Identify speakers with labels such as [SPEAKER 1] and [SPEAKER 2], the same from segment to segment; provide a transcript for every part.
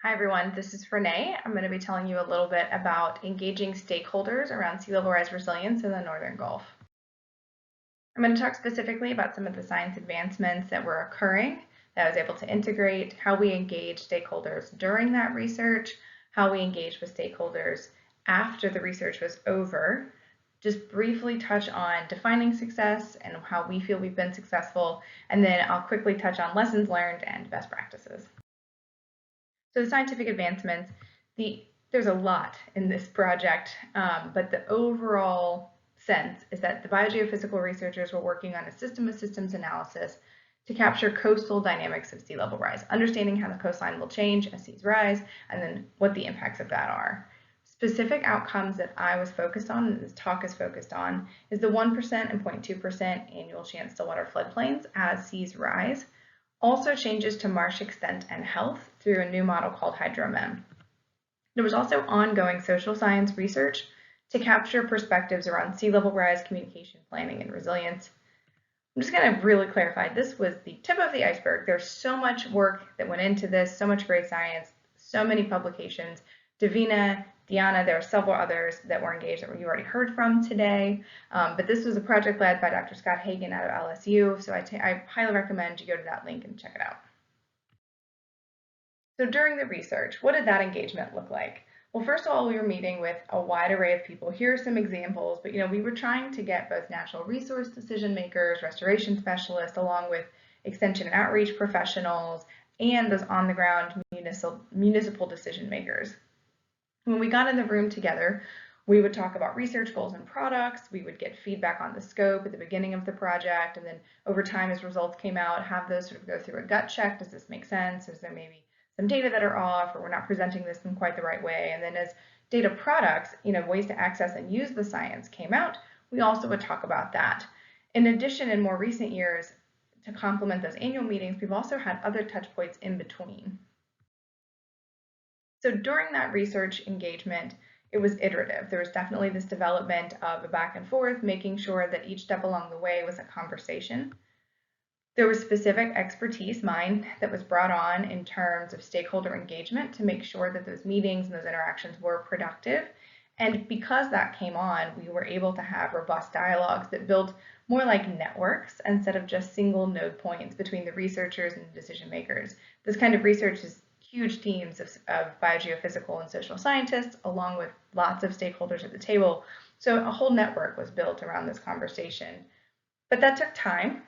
[SPEAKER 1] Hi everyone, this is Renee. I'm going to be telling you a little bit about engaging stakeholders around sea level rise resilience in the Northern Gulf. I'm going to talk specifically about some of the science advancements that were occurring that I was able to integrate, how we engage stakeholders during that research, how we engage with stakeholders after the research was over, just briefly touch on defining success and how we feel we've been successful, and then I'll quickly touch on lessons learned and best practices. So the scientific advancements, there's a lot in this project, but the overall sense is that the biogeophysical researchers were working on a system of systems analysis to capture coastal dynamics of sea level rise, understanding how the coastline will change as seas rise, and then what the impacts of that are. Specific outcomes that I was focused on, and this talk is focused on, is the 1% and 0.2% annual chance stillwater floodplains as seas rise, also changes to marsh extent and health through a new model called HydroMem. There was also ongoing social science research to capture perspectives around sea level rise, communication planning, and resilience. I'm just going to really clarify, this was the tip of the iceberg. There's so much work that went into this, so much great science, so many publications. Davina, Diana, there are several others that were engaged that you already heard from today, but this was a project led by Dr. Scott Hagan out of LSU, so I highly recommend you go to that link and check it out. So during the research, what did that engagement look like? Well, first of all, we were meeting with a wide array of people. Here are some examples, but we were trying to get both natural resource decision makers, restoration specialists, along with extension and outreach professionals, and those on the ground municipal decision makers. When we got in the room together, we would talk about research goals and products. We would get feedback on the scope at the beginning of the project, and then over time, as results came out, have those sort of go through a gut check. Does this make sense? Is there maybe some data that are off, or we're not presenting this in quite the right way? And then as data products, ways to access and use the science came out, we also would talk about that. In addition, in more recent years, to complement those annual meetings, we've also had other touch points in between. So during that research engagement, it was iterative. There was definitely this development of a back and forth, making sure that each step along the way was a conversation. There was specific expertise, mine, that was brought on in terms of stakeholder engagement to make sure that those meetings and those interactions were productive. And because that came on, we were able to have robust dialogues that built more like networks instead of just single node points between the researchers and the decision makers. This kind of research is huge teams of biogeophysical and social scientists, along with lots of stakeholders at the table. So a whole network was built around this conversation. But that took time.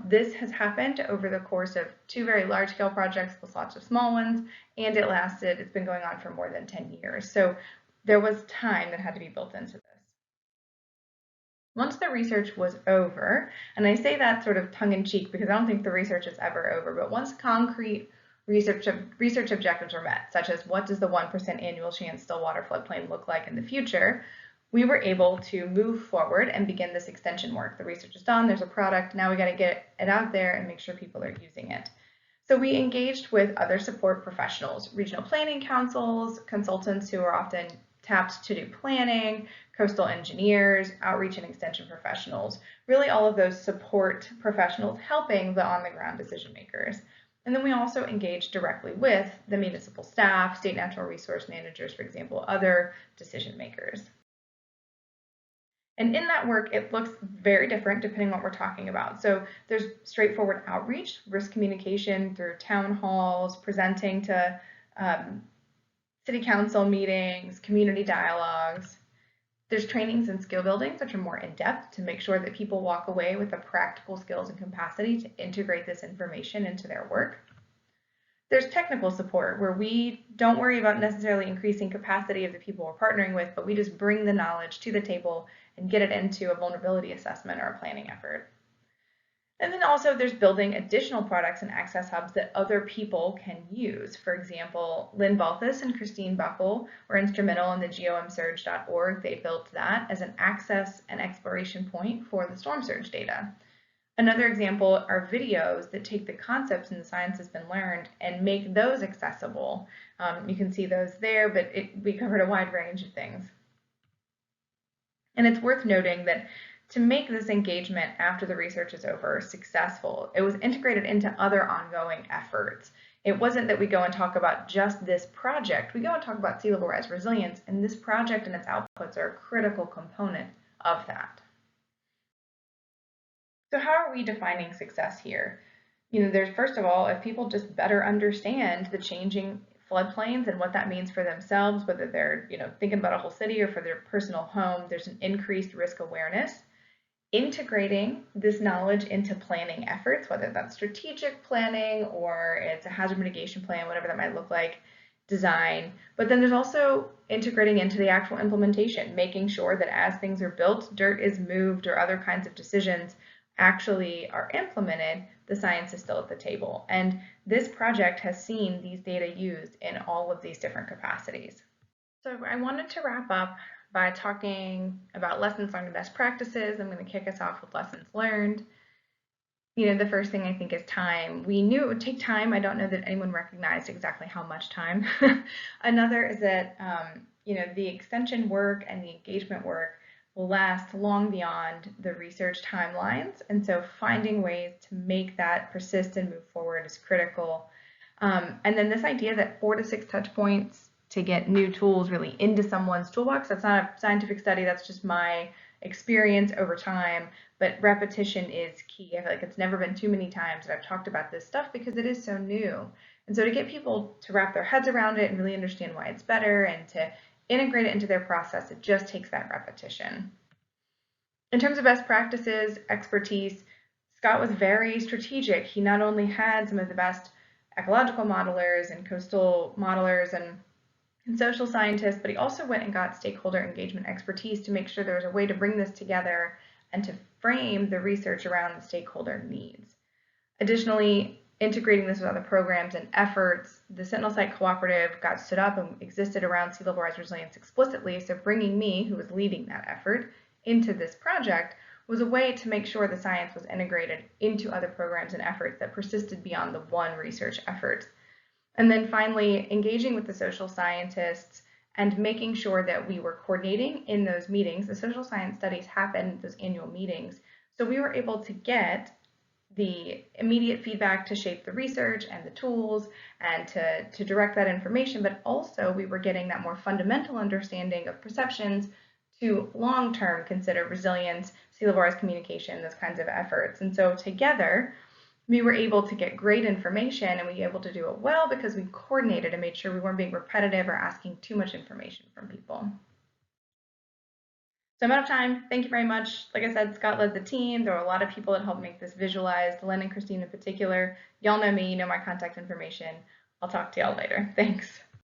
[SPEAKER 1] This has happened over the course of 2 very large-scale projects plus lots of small ones, and it's been going on for more than 10 years. So there was time that had to be built into this. Once the research was over, and I say that sort of tongue-in-cheek because I don't think the research is ever over, but once concrete research objectives were met, such as what does the 1% annual chance stillwater floodplain look like in the future, we were able to move forward and begin this extension work. The research is done, there's a product, now we got to get it out there and make sure people are using it. So we engaged with other support professionals, regional planning councils, consultants who are often tapped to do planning, coastal engineers, outreach and extension professionals, really all of those support professionals helping the on-the-ground decision makers. And then we also engage directly with the municipal staff, state natural resource managers, for example, other decision makers. And in that work, it looks very different depending on what we're talking about. So there's straightforward outreach, risk communication through town halls, presenting to city council meetings, community dialogues. There's trainings and skill buildings, which are more in-depth to make sure that people walk away with the practical skills and capacity to integrate this information into their work. There's technical support where we don't worry about necessarily increasing capacity of the people we're partnering with, but we just bring the knowledge to the table and get it into a vulnerability assessment or a planning effort. And then also there's building additional products and access hubs that other people can use. For example, Lynn Balthus and Christine Buckle were instrumental in the geomsurge.org. They built that as an access and exploration point for the storm surge data. Another example are videos that take the concepts and the science has been learned and make those accessible. You can see those there, but we covered a wide range of things. And it's worth noting that to make this engagement after the research is over successful, it was integrated into other ongoing efforts. It wasn't that we go and talk about just this project. We go and talk about sea level rise resilience, and this project and its outputs are a critical component of that. So how are we defining success here? There's, first of all, if people just better understand the changing floodplains and what that means for themselves, whether they're, thinking about a whole city or for their personal home, there's an increased risk awareness. Integrating this knowledge into planning efforts, whether that's strategic planning or it's a hazard mitigation plan, whatever that might look like, design. But then there's also integrating into the actual implementation, making sure that as things are built, dirt is moved, or other kinds of decisions actually are implemented, the science is still at the table. And this project has seen these data used in all of these different capacities. So I wanted to wrap up by talking about lessons learned and best practices. I'm going to kick us off with lessons learned. The first thing I think is time. We knew it would take time. I don't know that anyone recognized exactly how much time. Another is that, the extension work and the engagement work will last long beyond the research timelines. And so finding ways to make that persist and move forward is critical. And then this idea that 4 to 6 touch points to get new tools really into someone's toolbox. That's not a scientific study, that's just my experience over time, but repetition is key. I feel like it's never been too many times that I've talked about this stuff because it is so new. And so to get people to wrap their heads around it and really understand why it's better and to integrate it into their process, it just takes that repetition. In terms of best practices, expertise, Scott was very strategic. He not only had some of the best ecological modelers and coastal modelers and social scientists, but he also went and got stakeholder engagement expertise to make sure there was a way to bring this together and to frame the research around the stakeholder needs. Additionally, integrating this with other programs and efforts, the Sentinel Site Cooperative got stood up and existed around sea level rise resilience explicitly, so bringing me, who was leading that effort, into this project was a way to make sure the science was integrated into other programs and efforts that persisted beyond the one research effort. And then finally, engaging with the social scientists and making sure that we were coordinating in those meetings. The social science studies happen, those annual meetings. So we were able to get the immediate feedback to shape the research and the tools and to direct that information, but also we were getting that more fundamental understanding of perceptions to long-term consider resilience, sea level rise communication, those kinds of efforts. And so together, we were able to get great information and we were able to do it well because we coordinated and made sure we weren't being repetitive or asking too much information from people. So I'm out of time. Thank you very much. Like I said, Scott led the team. There were a lot of people that helped make this visualized, Lynn and Christine in particular. Y'all know me, you know my contact information. I'll talk to y'all later. Thanks.